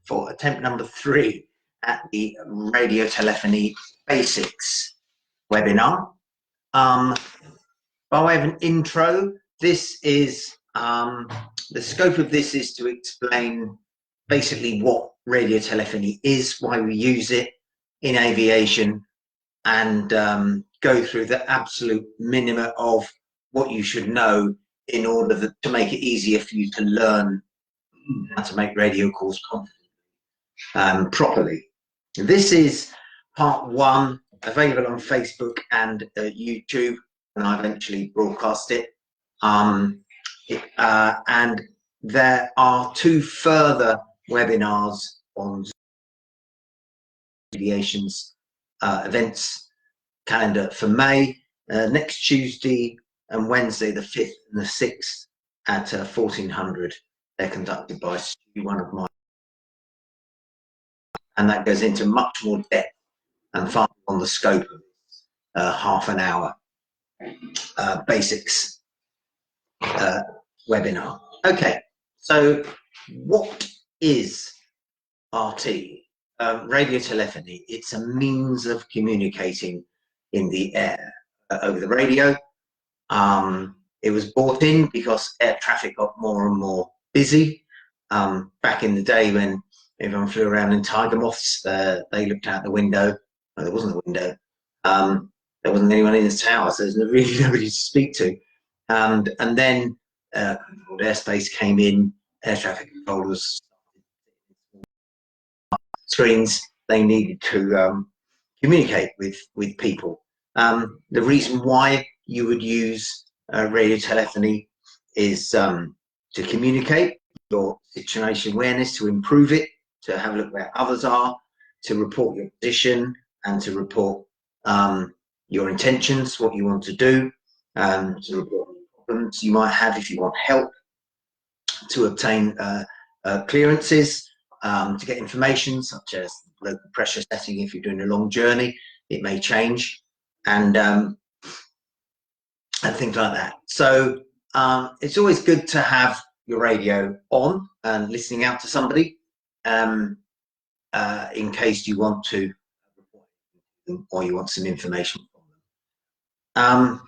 for attempt number 3 at the Radiotelephony Basics webinar. By way of an intro, this is the scope of this is to explain basically what radiotelephony is, why we use it in aviation, and go through the absolute minimum of what you should know in order to make it easier for you to learn how to make radio calls confidently, properly. This is part 1, available on Facebook and YouTube, and I eventually broadcast it. And there are 2 further webinars on Aviation's events calendar for May, next Tuesday and Wednesday, the 5th and the 6th at 1400. They're conducted by one of my, and that goes into much more depth and far on the scope of half an hour basics webinar. Okay, so what is RT? Radiotelephony. It's a means of communicating in the air over the radio. It was brought in because air traffic got more and more busy. Back in the day when everyone flew around in tiger moths, they looked out the window. Well, there wasn't a window. There wasn't anyone in the tower, so there's really nobody to speak to. And then controlled airspace came in, air traffic controllers, screens, they needed to communicate with people. The reason why you would use radiotelephony is to communicate your situation awareness, to improve it, to have a look where others are, to report your position, and to report your intentions, what you want to do, to report problems you might have if you want help, to obtain clearances, to get information such as the pressure setting. If you're doing a long journey, it may change, and things like that. So it's always good to have your radio on and listening out to somebody in case you want to report them or you want some information from them.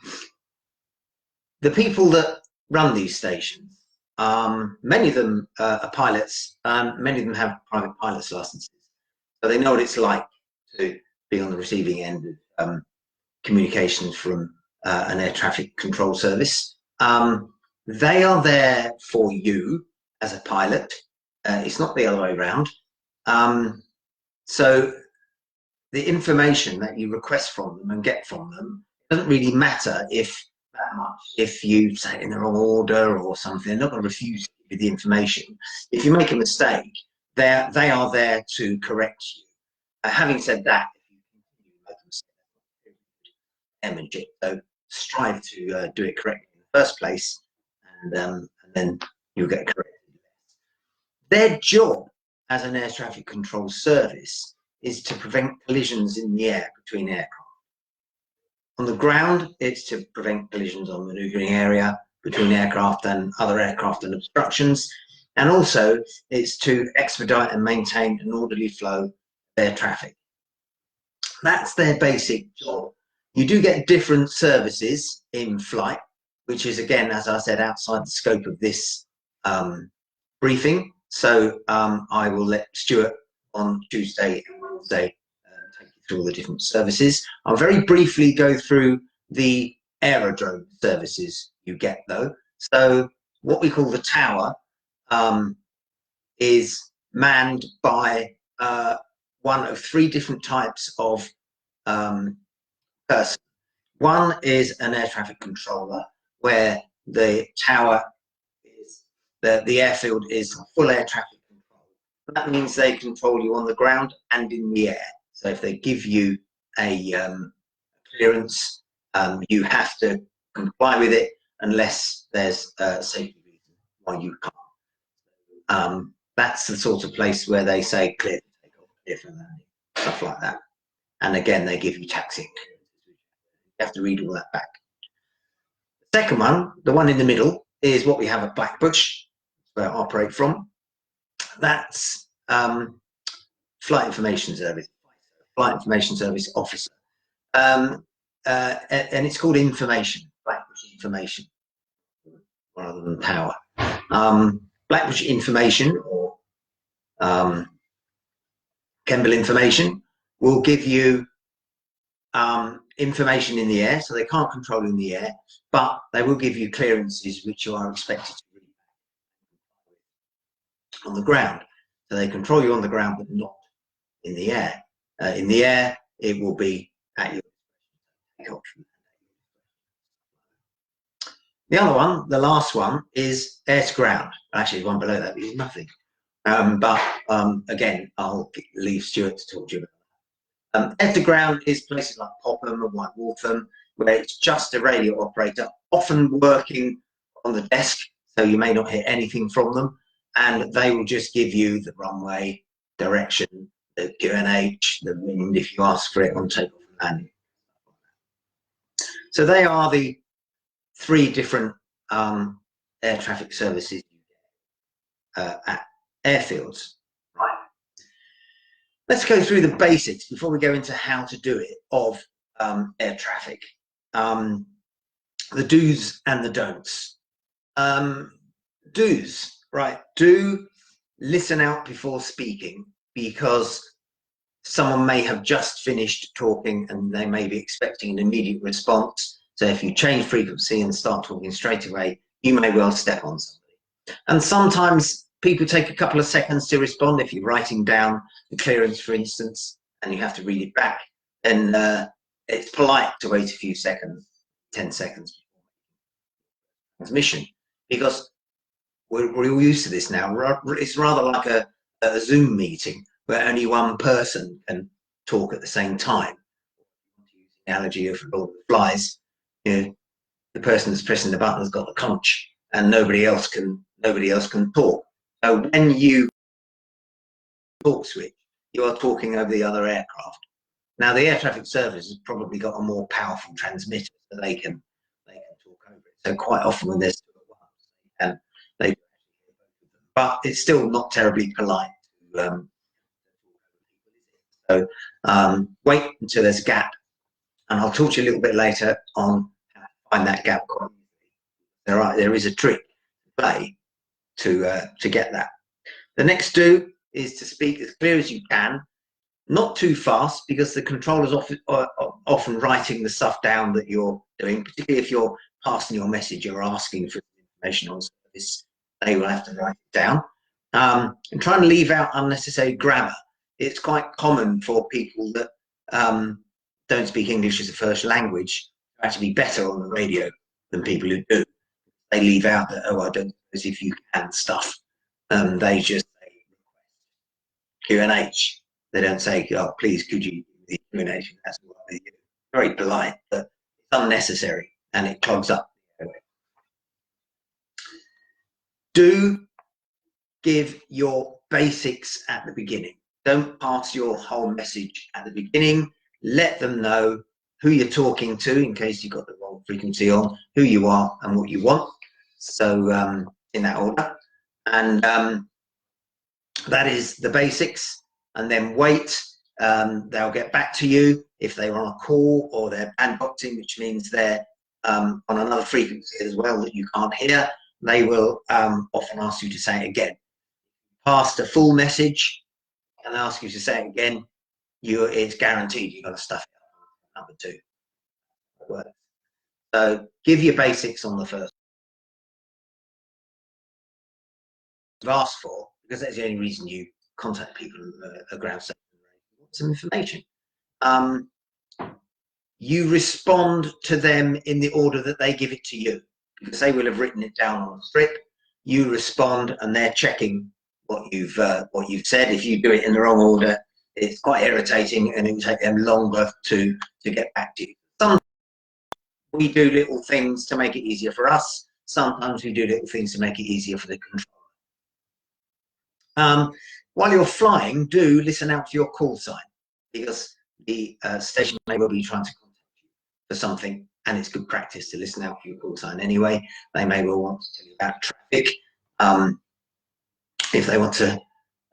The people that run these stations, many of them are pilots, many of them have private pilot's licenses, so they know what it's like to be on the receiving end of communications from an air traffic control service. They are there for you as a pilot. It's not the other way around. So the information that you request from them and get from them doesn't really matter that much if you say it in the wrong order or something. They're not going to refuse to give you the information. If you make a mistake, they are there to correct you. Having said that, if you continue to make a mistake, so strive to do it correctly in the first place, and then you'll get corrected. Their job as an air traffic control service is to prevent collisions in the air between aircraft. On the ground, it's to prevent collisions on the maneuvering area between aircraft and other aircraft and obstructions, and also it's to expedite and maintain an orderly flow of air traffic. That's their basic job. You do get different services in flight, which is, again, as I said, outside the scope of this briefing. So I will let Stuart on Tuesday and Wednesday take you through all the different services. I'll very briefly go through the aerodrome services you get, though. So what we call the tower is manned by one of 3 different types of person. One is an air traffic controller, where the tower is, the airfield is full air traffic control. That means they control you on the ground and in the air. So if they give you a clearance, you have to comply with it unless there's a safety reason why you can't. That's the sort of place where they say clear for takeoff, clear for landing, stuff like that. And again, they give you taxiing. You have to read all that back. The second one, the one in the middle, is what we have at Blackbush, where I operate from. That's flight information service, flight information service officer, and it's called information, Blackbridge information, rather than power. Blackbridge information, or Kemble information, will give you information in the air, so they can't control in the air, but they will give you clearances which you are expected to read on the ground. So they control you on the ground, but not in the air. In the air, it will be at your discretion. The other one, the last one, is air to ground. Actually, the one below that is nothing. Again, I'll leave Stuart to talk to you about that. Air to ground is places like Popham or White Waltham, where it's just a radio operator, often working on the desk, so you may not hear anything from them, and they will just give you the runway, direction, the QNH, the wind if you ask for it on takeoff and landing. So they are the 3 different air traffic services at airfields. Right. Let's go through the basics before we go into how to do it of air traffic. The do's and the don'ts. Do's, right? Do listen out before speaking, because someone may have just finished talking and they may be expecting an immediate response. So if you change frequency and start talking straight away, you may well step on somebody. And sometimes people take a couple of seconds to respond. If you're writing down the clearance, for instance, and you have to read it back, then it's polite to wait a few seconds, 10 seconds before transmission, because we're all used to this now. It's rather like a Zoom meeting where only one person can talk at the same time. To use the analogy of Lord of the Flies, you know, the person that's pressing the button has got the conch, and nobody else can talk. So when you talk switch, you are talking over the other aircraft. Now the air traffic service has probably got a more powerful transmitter, so they can talk over it. So quite often when there's 2 at once, and they, but it's still not terribly polite to so wait until there's a gap, and I'll talk to you a little bit later on how to find that gap quite easily. There is a trick to play to get that. The next do is to speak as clear as you can, not too fast, because the controller's often writing the stuff down that you're doing, particularly if you're passing your message, you're asking for information on service, they will have to write it down. And try and leave out unnecessary grammar. It's quite common for people that don't speak English as a first language to actually be better on the radio than people who do. They leave out the, oh, I don't suppose if you can stuff. They just say QNH. They don't say, oh, please, could you do the QNH? That's what they do. Very polite, but it's unnecessary and it clogs up. Do give your basics at the beginning. Don't pass your whole message at the beginning. Let them know who you're talking to, in case you've got the wrong frequency on, who you are and what you want. So in that order. And that is the basics. And then wait. They'll get back to you if they're on a call or they're bandboxing, which means they're on another frequency as well that you can't hear. They will often ask you to say it again. Past a full message and ask you to say it again, it's guaranteed you've got to stuff it up. Number 2. So give your basics on the first. You've asked for, because that's the only reason you contact people at ground station. Some information. You respond to them in the order that they give it to you, because they will have written it down on a strip. You respond, and they're checking what you've said. If you do it in the wrong order, it's quite irritating, and it will take them longer to get back to you. Sometimes we do little things to make it easier for us. Sometimes we do little things to make it easier for the controller. While you're flying, do listen out for your call sign, because the station may well be trying to contact you for something, and it's good practice to listen out for your call sign anyway. They may well want to tell you about traffic. If they want to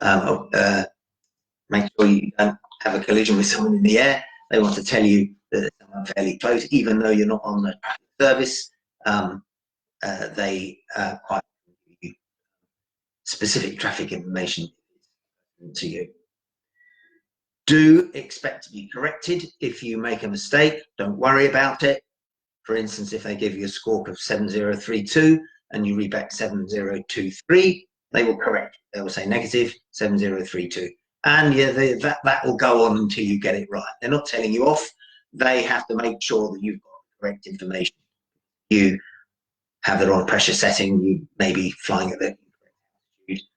make sure you don't have a collision with someone in the air. They want to tell you that there's someone fairly close, even though you're not on the service. They quite give you specific traffic information to you. Do expect to be corrected if you make a mistake. Don't worry about it. For instance, if they give you a squawk of 7032 and you read back 7023, they will correct. They will say negative 7032. And yeah, that will go on until you get it right. They're not telling you off. They have to make sure that you've got the correct information. You have the wrong pressure setting. You may be flying at the correct altitude.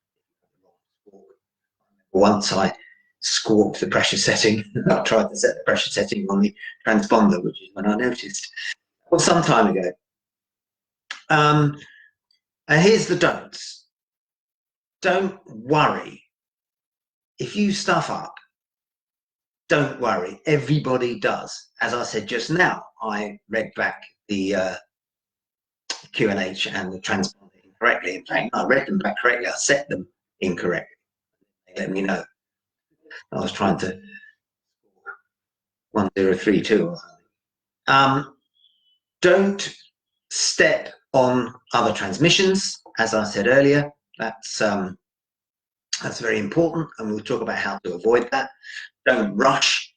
Once I squawked the pressure setting, I tried to set the pressure setting on the transponder, which is when I noticed. Well, some time ago. And here's the don'ts. Don't worry. If you stuff up, don't worry. Everybody does. As I said just now, I read back the QNH and the transponder incorrectly. In fact, I read them back correctly. I set them incorrectly. They let me know. I was trying to 1032 or something. Don't step on other transmissions. As I said earlier, that's very important, and we'll talk about how to avoid that. Don't rush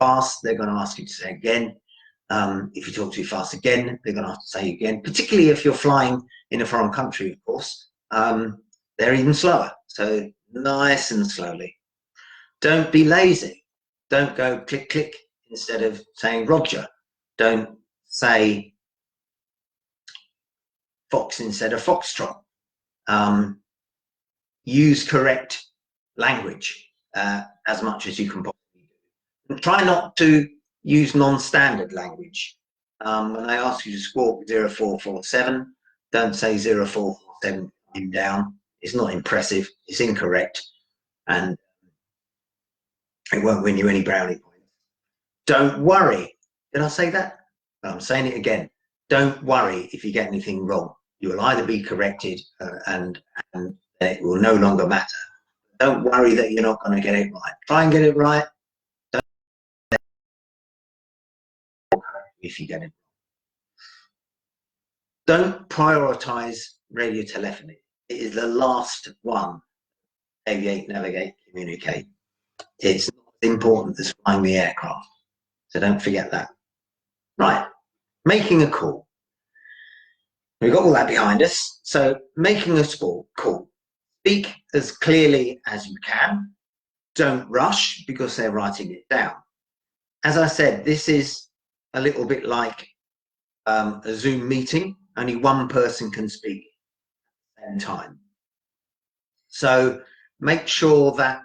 fast. They're going to ask you to say again. If you talk too fast again, they're going to have to say again, particularly if you're flying in a foreign country, of course. They're even slower, so nice and slowly. Don't be lazy. Don't go click, click instead of saying Roger. Don't say Fox instead of Foxtrot. Use correct language as much as you can possibly do. And try not to use non-standard language. When they ask you to squawk 0447, don't say 0447 down. It's not impressive. It's incorrect. And it won't win you any brownie points. Don't worry. Did I say that? I'm saying it again. Don't worry if you get anything wrong. You will either be corrected and it will no longer matter. Don't worry that you're not going to get it right. Try and get it right. If you get it. Don't prioritize radio telephony. It is the last one. Aviate, navigate, communicate. It's not as important as flying the aircraft. So don't forget that. Right, making a call. We've got all that behind us. So making a call. Speak as clearly as you can. Don't rush because they're writing it down. As I said, this is a little bit like a Zoom meeting. Only one person can speak at the same time. So make sure that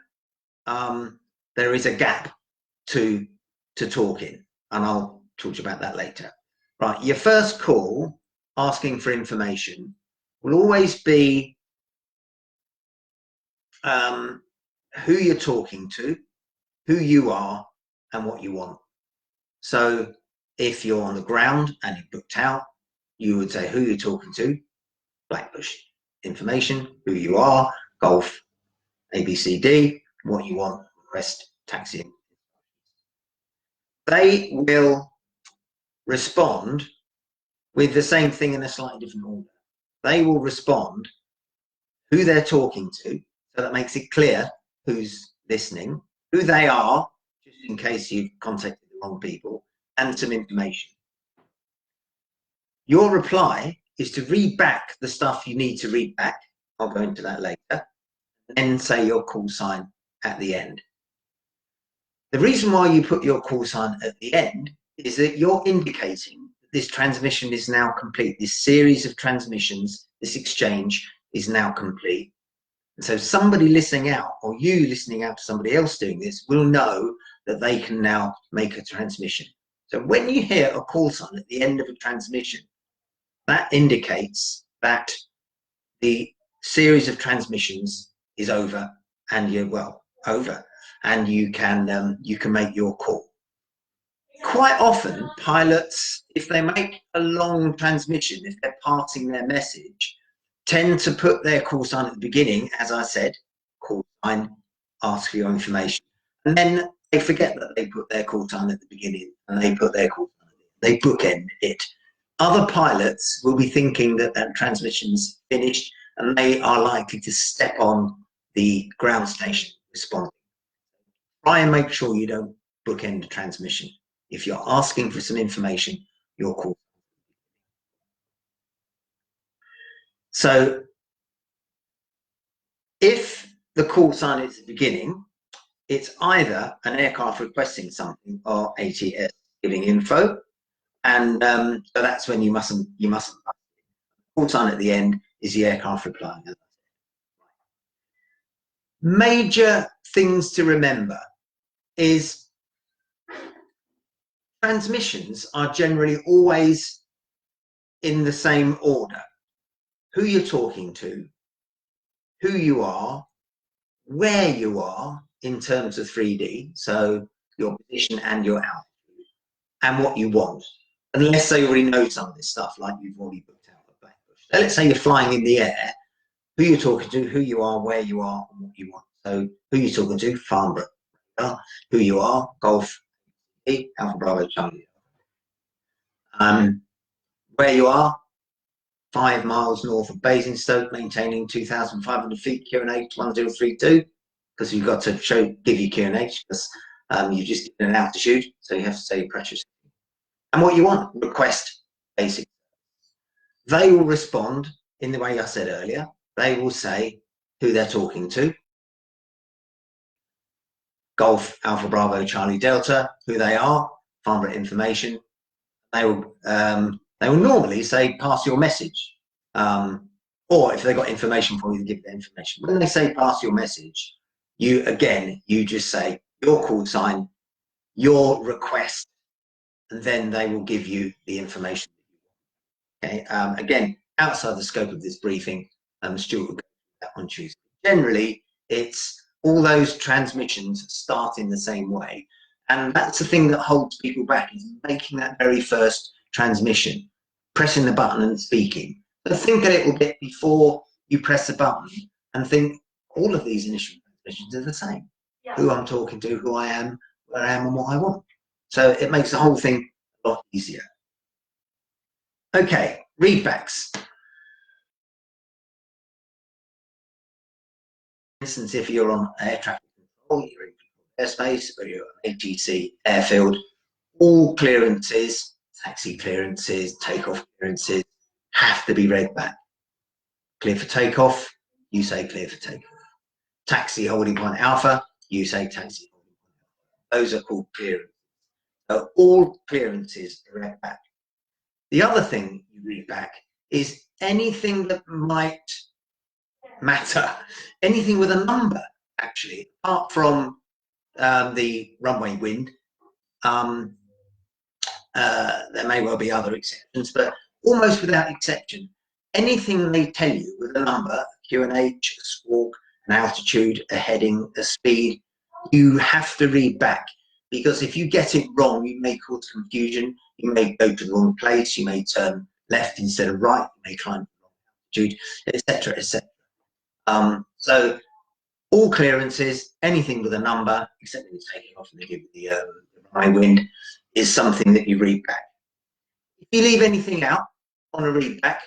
there is a gap to talk in, and I'll talk to you about that later. Right, your first call asking for information will always be who you're talking to, who you are, and what you want. So if you're on the ground and you're booked out, you would say who you're talking to, Blackbush, information, who you are, Golf, ABCD, what you want, rest, taxi. They will respond with the same thing in a slightly different order. They will respond who they're talking to, so that makes it clear who's listening, who they are, just in case you've contacted the wrong people, and some information. Your reply is to read back the stuff you need to read back. I'll go into that later. And then say your call sign at the end. The reason why you put your call sign at the end is that you're indicating that this transmission is now complete. This series of transmissions, this exchange is now complete. And so somebody listening out, or you listening out to somebody else doing this, will know that they can now make a transmission. So when you hear a call sign at the end of a transmission, that indicates that the series of transmissions is over, and you're over, and you can make your call. Quite often, pilots, if they make a long transmission, if they're passing their message, tend to put their call sign at the beginning, as I said, call sign, ask for your information. And then they forget that they put their call time at the beginning and they put their call time at the end. They bookend it. Other pilots will be thinking that that transmission's finished and they are likely to step on the ground station responding. Try and make sure you don't bookend the transmission. If you're asking for some information, your call. So if the call sign is at the beginning, it's either an aircraft requesting something or ATS giving info, and so that's when you mustn't. Call sign at the end is the aircraft replying. Major things to remember is transmissions are generally always in the same order. Who you're talking to, who you are, where you are in terms of 3D, so your position and your altitude, and what you want. Unless they already know some of this stuff, like you've already booked out the Blackbush. So let's say you're flying in the air, who you're talking to, who you are, where you are, and what you want. So who you're talking to, Farnborough, who you are, Golf, Alpha Bravo, Charlie. Where you are, 5 miles north of Basingstoke, maintaining 2,500 feet, QNH 1032, because you've got to give you QNH, because you just did an altitude, so you have to say pressure. And what you want, request basic. They will respond in the way I said earlier. They will say who they're talking to. Golf, Alpha Bravo, Charlie Delta, who they are, Farnborough information. They will normally say pass your message. Or if they've got information for you, give the information. When they say pass your message, you just say your call sign, your request, and then they will give you the information. Okay. Again, outside the scope of this briefing, Stuart will go through that on Tuesday. Generally, it's all those transmissions start in the same way, and that's the thing that holds people back, is making that very first transmission, pressing the button and speaking. But think a little bit before you press the button and think all of these initial transmissions are the same. Yeah. Who I'm talking to, who I am, where I am, and what I want. So it makes the whole thing a lot easier. Okay, readbacks. For instance, if you're on air traffic control, you're in airspace, or you're on ATC airfield, all clearances, taxi clearances, takeoff clearances, have to be read back. Clear for takeoff, you say clear for takeoff. Taxi holding point alpha, you say taxi holding point alpha. Those are called clearances. So all clearances are read back. The other thing you read back is anything that might matter, anything with a number, actually, apart from the runway wind. There may well be other exceptions, but almost without exception, anything they tell you with a number, a QNH, a squawk, an altitude, a heading, a speed, you have to read back, because if you get it wrong, you may cause confusion, you may go to the wrong place, you may turn left instead of right, you may climb the wrong altitude, etc., etc. So all clearances, anything with a number, except when you're taking off and they give you the high wind, is something that you read back. If you leave anything out on a read back,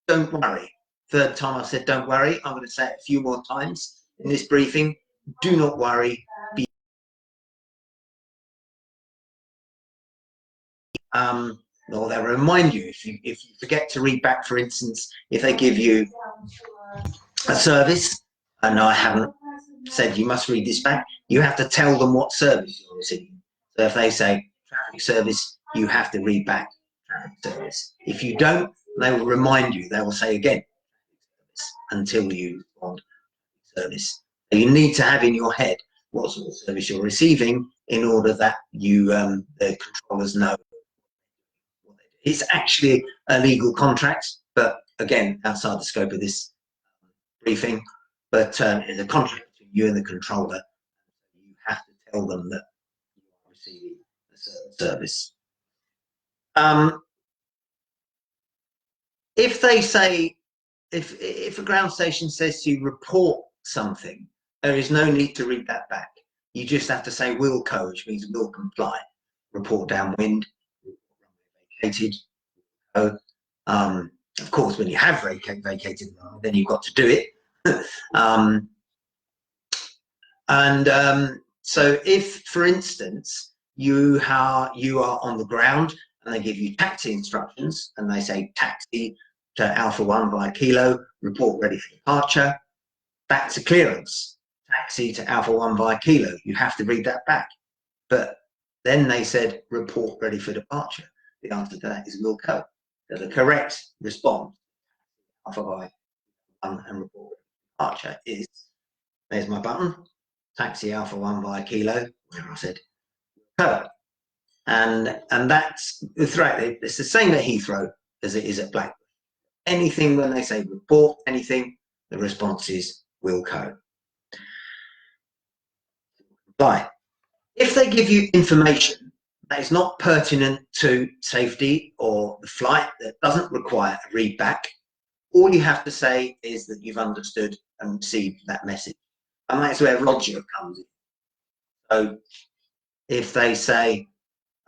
don't worry. Third time I said don't worry, I'm going to say it a few more times in this briefing. Do not worry. Or they'll remind you if you forget to read back, for instance, if they give you a service, and I haven't said you must read this back, you have to tell them what service you're receiving. So if they say traffic service, you have to read back traffic service. If you don't, they will remind you, they will say again until you respond service. So you need to have in your head what sort of service you're receiving in order that you the controllers know. It's actually a legal contract, but again, outside the scope of this briefing, but it's a contract between you and the controller. You have to tell them that you are receiving a certain service. If they say, if a ground station says to you, report something, There is no need to read that back. You just have to say will co, which means will comply. Report downwind, vacated. So, of course, when you have vacated, then you've got to do it. So if, for instance, you are on the ground and they give you taxi instructions and they say taxi to Alpha 1 via Kilo, report ready for departure, that's a clearance. Taxi to Alpha 1 via Kilo, you have to read that back. But then they said report ready for departure. The answer to that is will co. So the correct response, Alpha by 1 and report departure, is, there's my button, taxi Alpha 1 via Kilo, where I said co. And that's the threat. It's the same at Heathrow as it is at Blackburn. Anything when they say report anything, the response is will co. Right. If they give you information that is not pertinent to safety or the flight, that doesn't require a read back, all you have to say is that you've understood and received that message. And that's where Roger comes in. So if they say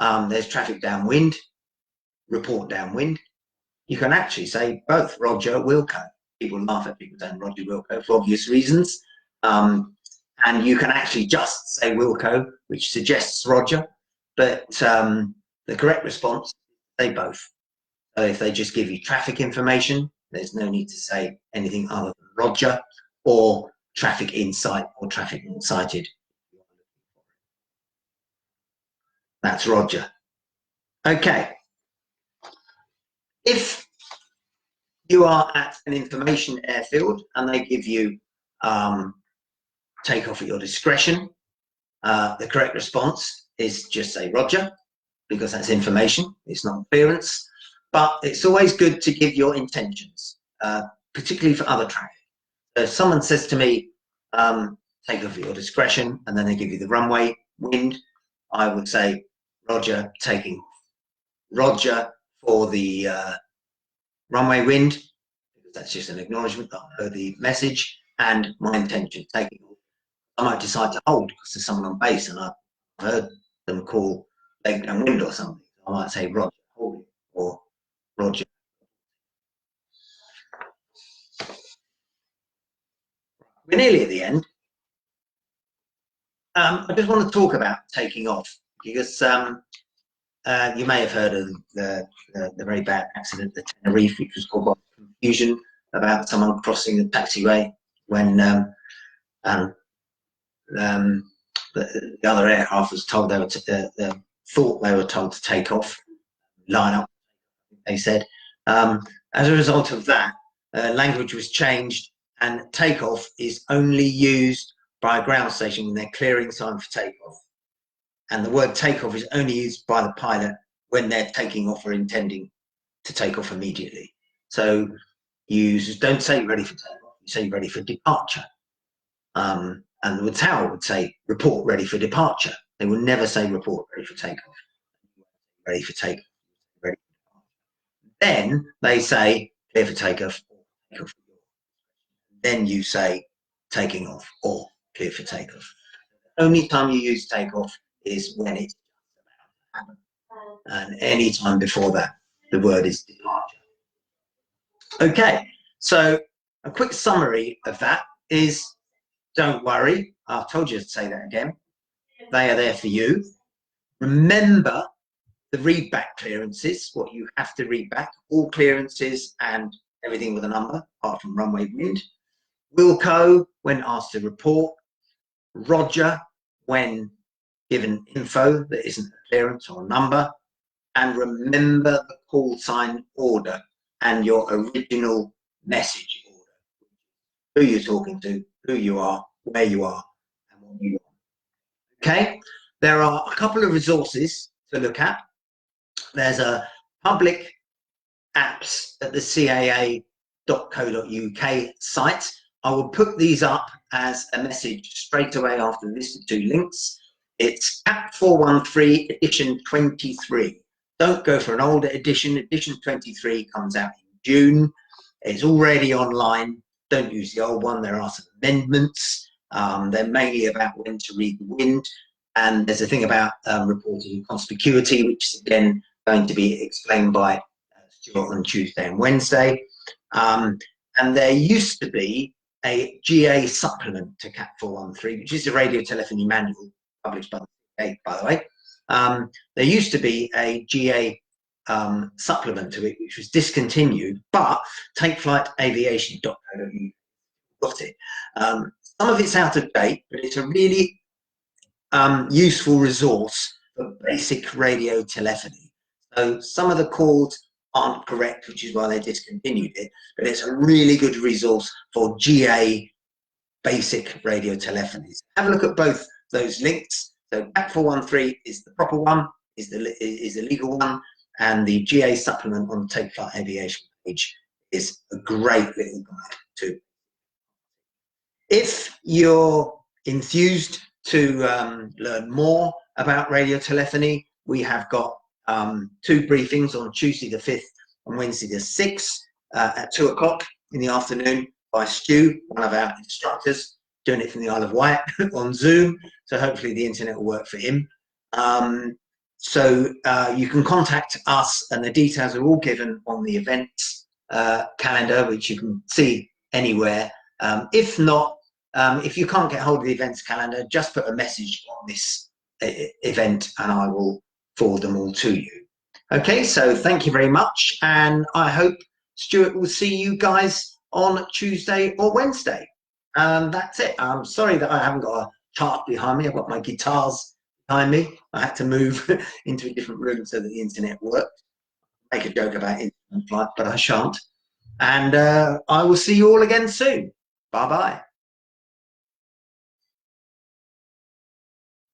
there's traffic downwind, report downwind, you can actually say both Roger, Wilco. People laugh at people saying Roger, Wilco for obvious reasons. And you can actually just say Wilco, which suggests Roger, but the correct response, say both. So if they just give you traffic information, there's no need to say anything other than Roger, or traffic in sight or traffic not sighted. That's Roger. Okay. If you are at an information airfield and they give you take off at your discretion, the correct response is just say Roger, because that's information, it's not clearance. But it's always good to give your intentions, particularly for other traffic. So if someone says to me, take off at your discretion, and then they give you the runway wind, I would say Roger, taking off. Roger for the runway wind, because that's just an acknowledgement that I heard the message, and my intention, taking off. I might decide to hold because there's someone on base and I heard them call leg downwind or something. I might say Roger, hold it, or Roger. We're nearly at the end. I just want to talk about taking off, because you may have heard of the very bad accident at Tenerife, which was caused by confusion about someone crossing the taxiway when the other aircraft was told they were thought they were told to take off, line up, they said. As a result of that, language was changed, and takeoff is only used by a ground station when they're clearing sign for takeoff. And the word takeoff is only used by the pilot when they're taking off or intending to take off immediately. So you don't say ready for takeoff, you say ready for departure. And the tower would say report ready for departure. They will never say report ready for takeoff. Ready for takeoff. Ready for departure. Then they say clear for takeoff or takeoff. Then you say taking off or clear for takeoff. The only time you use takeoff is when it's about to happen. And any time before that, the word is departure. Okay, so a quick summary of that is, don't worry, I've told you to say that again. They are there for you. Remember the read back clearances, what you have to read back, all clearances and everything with a number, apart from runway wind. Wilco when asked to report. Roger when given info that isn't a clearance or a number. And remember the call sign order and your original message order. Who you're talking to, who you are, where you are, and what you want. Okay, there are a couple of resources to look at. There's a public apps at the caa.co.uk site. I will put these up as a message straight away after this, the two links. It's CAP 413 edition 23. Don't go for an older edition. Edition 23 comes out in June. It's already online. Don't use the old one. There are some amendments. They're mainly about when to read the wind, and there's a thing about reporting conspicuity, which is again going to be explained by Stuart on Tuesday and Wednesday. And there used to be a GA supplement to CAT 413, which is a radiotelephony manual published by the CA, by the way. There used to be a GA supplement to it, which was discontinued, but takeflightaviation.co.uk got it. Some of it's out of date, but it's a really useful resource for basic radio telephony. So some of the calls aren't correct, which is why they discontinued it, but it's a really good resource for GA basic radio telephony. Have a look at both those links. So CAT 413 is the proper one, is the legal one, and the GA supplement on the Take Flight Aviation page is a great little guide too. If you're enthused to learn more about radiotelephony, we have got 2 briefings on Tuesday the 5th and Wednesday the 6th at 2 o'clock in the afternoon by Stu, one of our instructors, doing it from the Isle of Wight on Zoom. So hopefully the internet will work for him. So you can contact us, and the details are all given on the events calendar, which you can see anywhere. If not, if you can't get hold of the events calendar, just put a message on this event and I will forward them all to you. Okay, so thank you very much, and I hope Stuart will see you guys on Tuesday or Wednesday. That's it. I'm sorry that I haven't got a chart behind me. I've got my guitars behind me. I had to move into a different room so that the internet worked. Make a joke about internet flight, but I shan't. And I will see you all again soon. Bye-bye.